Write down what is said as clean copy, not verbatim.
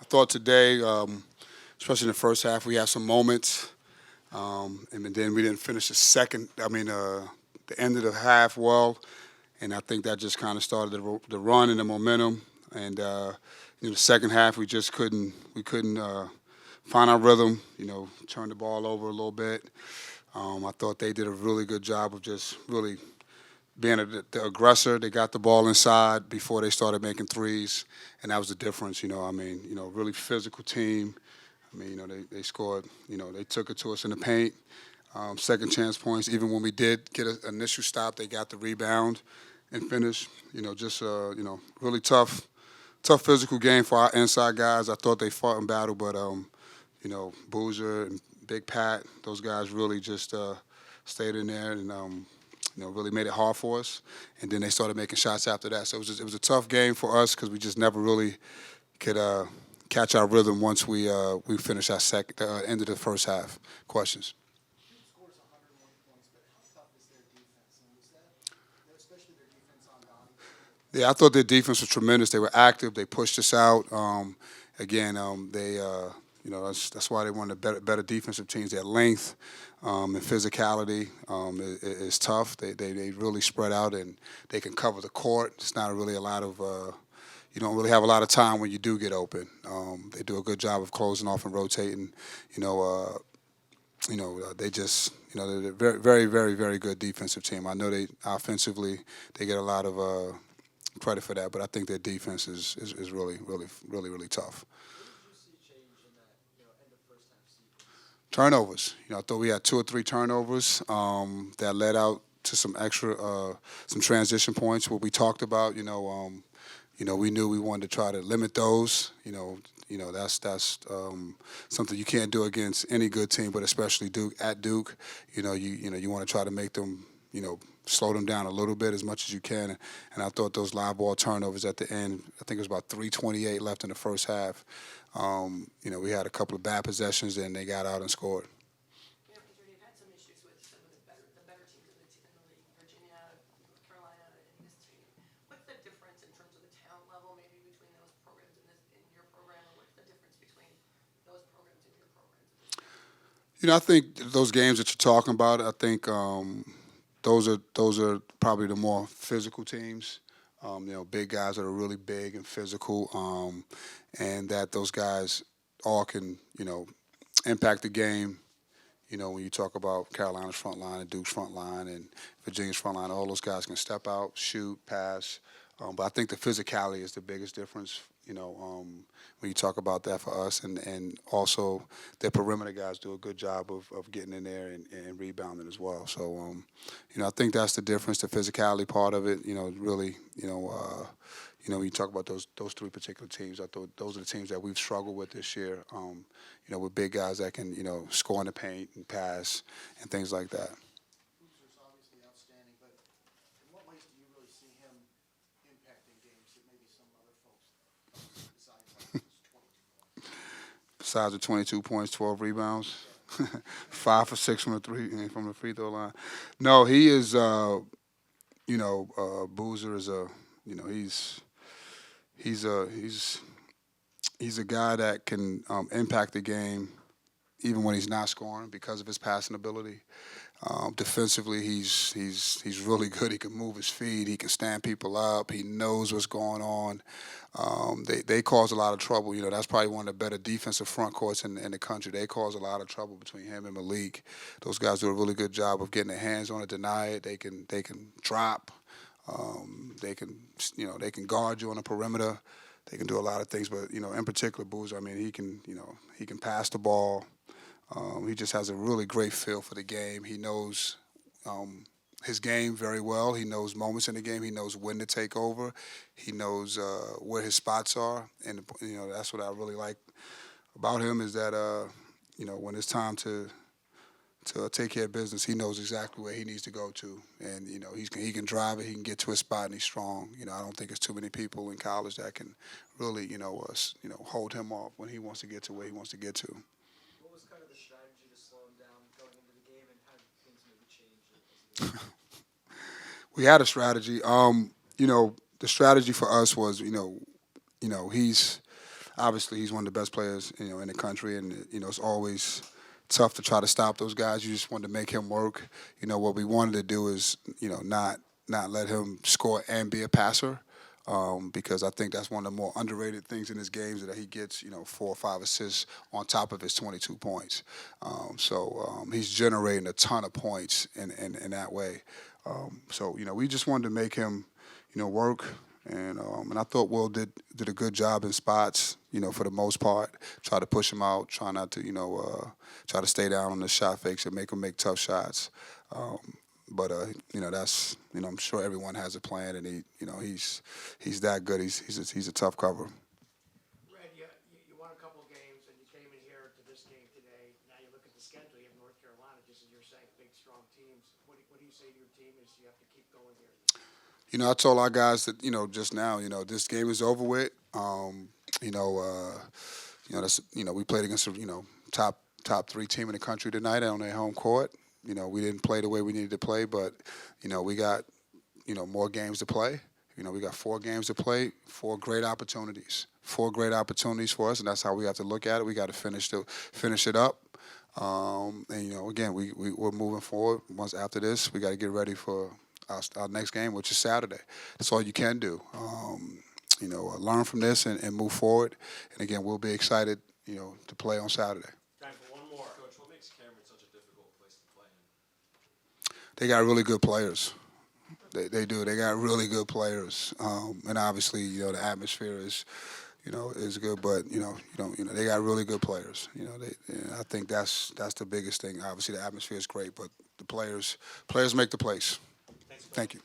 thought today, especially in the first half, we had some moments, and then we didn't finish the second. The end of the half well, and I think that just kind of started the run and the momentum. And the second half, we couldn't find our rhythm. Turn the ball over a little bit. I thought they did a really good job of just really being the aggressor. They got the ball inside before they started making threes, and that was the difference. Really physical team. They scored. They took it to us in the paint. Second chance points. Even when we did get an initial stop, they got the rebound and finished. Really tough physical game for our inside guys. I thought they fought in battle, but Boozer and Big Pat, those guys really just stayed in there and really made it hard for us. And then they started making shots after that. So it was a tough game for us because we just never really could catch our rhythm once we finished our end of the first half. Questions? Team scores 101 points, but how tough is their defense? And was that, especially their defense on Donnie? Yeah, I thought their defense was tremendous. They were active. They pushed us out. They that's why they one of the better defensive teams. Their length and physicality is tough. They really spread out and they can cover the court. It's not really a lot of you don't really have a lot of time when you do get open. They do a good job of closing off and rotating. They just they're a very very very very good defensive team. I know they offensively they get a lot of credit for that, but I think their defense is really really really really tough. What did you see change in that end of first half sequence? Turnovers. I thought we had two or three turnovers that led out to some extra, some transition points. What we talked about, we knew we wanted to try to limit those. That's something you can't do against any good team, but especially Duke at Duke. You want to try to make them, slow them down a little bit as much as you can. And I thought those live ball turnovers at the end. I think it was about 3:28 left in the first half. We had a couple of bad possessions, and they got out and scored. Adrian, you've had some issues with some of the better teams in the league, Virginia, North Carolina, and this team. What's the difference in terms of the talent level, maybe between those programs and your program, or what's the difference between those programs and your programs at this point? I think those games that you're talking about, I think those are probably the more physical teams. Big guys that are really big and physical, and that those guys all can, impact the game. When you talk about Carolina's front line and Duke's front line and Virginia's front line, all those guys can step out, shoot, pass. But I think the physicality is the biggest difference. When you talk about that for us, and also the perimeter guys do a good job of getting in there and rebounding as well. So, I think that's the difference, the physicality part of it. Really, when you talk about those three particular teams, I thought those are the teams that we've struggled with this year. With big guys that can, score in the paint and pass and things like that. Boozer's obviously outstanding, but in what ways do you really see him impacting games that maybe some other folks besides like his 22 points? Besides the 22 points, 12 rebounds, 5 for 6 from the free throw line. No, he is. Boozer is a. He's a guy that can impact the game even when he's not scoring because of his passing ability. Defensively, he's really good. He can move his feet. He can stand people up. He knows what's going on. They cause a lot of trouble. That's probably one of the better defensive front courts in the country. They cause a lot of trouble between him and Malik. Those guys do a really good job of getting their hands on it, deny it. They can drop. They can guard you on the perimeter. They can do a lot of things, but in particular, Boozer. He can pass the ball. He just has a really great feel for the game. He knows his game very well. He knows moments in the game. He knows when to take over. He knows where his spots are, and that's what I really like about him is that when it's time to take care of business, he knows exactly where he needs to go to, and he can drive it. He can get to his spot, and he's strong. I don't think there's too many people in college that can really hold him off when he wants to get to where he wants to get to. What was kind of the strategy to slow him down going into the game, and how did things maybe change as the We had a strategy. The strategy for us was, he's. obviously he's one of the best players, in the country, and it's always tough to try to stop those guys. You just wanted to make him work. What we wanted to do is, not let him score and be a passer. Because I think that's one of the more underrated things in his games that he gets, 4 or 5 assists on top of his 22 points. He's generating a ton of points in that way. We just wanted to make him, work. And I thought Will did a good job in spots, for the most part. Try to push him out, try not to, try to stay down on the shot fakes and make him make tough shots. But that's I'm sure everyone has a plan, and he's that good. He's a tough cover. Red, you won a couple of games, and you came in here to this game today. Now you look at the schedule. You have North Carolina, just as you're saying, big, strong teams. What do you say to your team as you have to keep going here? I told our guys that just now, this game is over with. That's we played against top 3 team in the country tonight on their home court. We didn't play the way we needed to play, but we got more games to play. We got 4 games to play, 4 great opportunities, 4 great opportunities for us, and that's how we have to look at it. We got to finish it up. Again, we're moving forward. Once after this, we got to get ready for our next game, which is Saturday. That's all you can do. Learn from this and move forward. And again, we'll be excited, to play on Saturday. Time for one more. Coach, what makes Cameron such a difficult place to play in? They got really good players. They do. They got really good players. And obviously, the atmosphere is good, but they got really good players. I think that's the biggest thing. Obviously, the atmosphere is great, but the players make the place. Thanks, Coach. Thank you.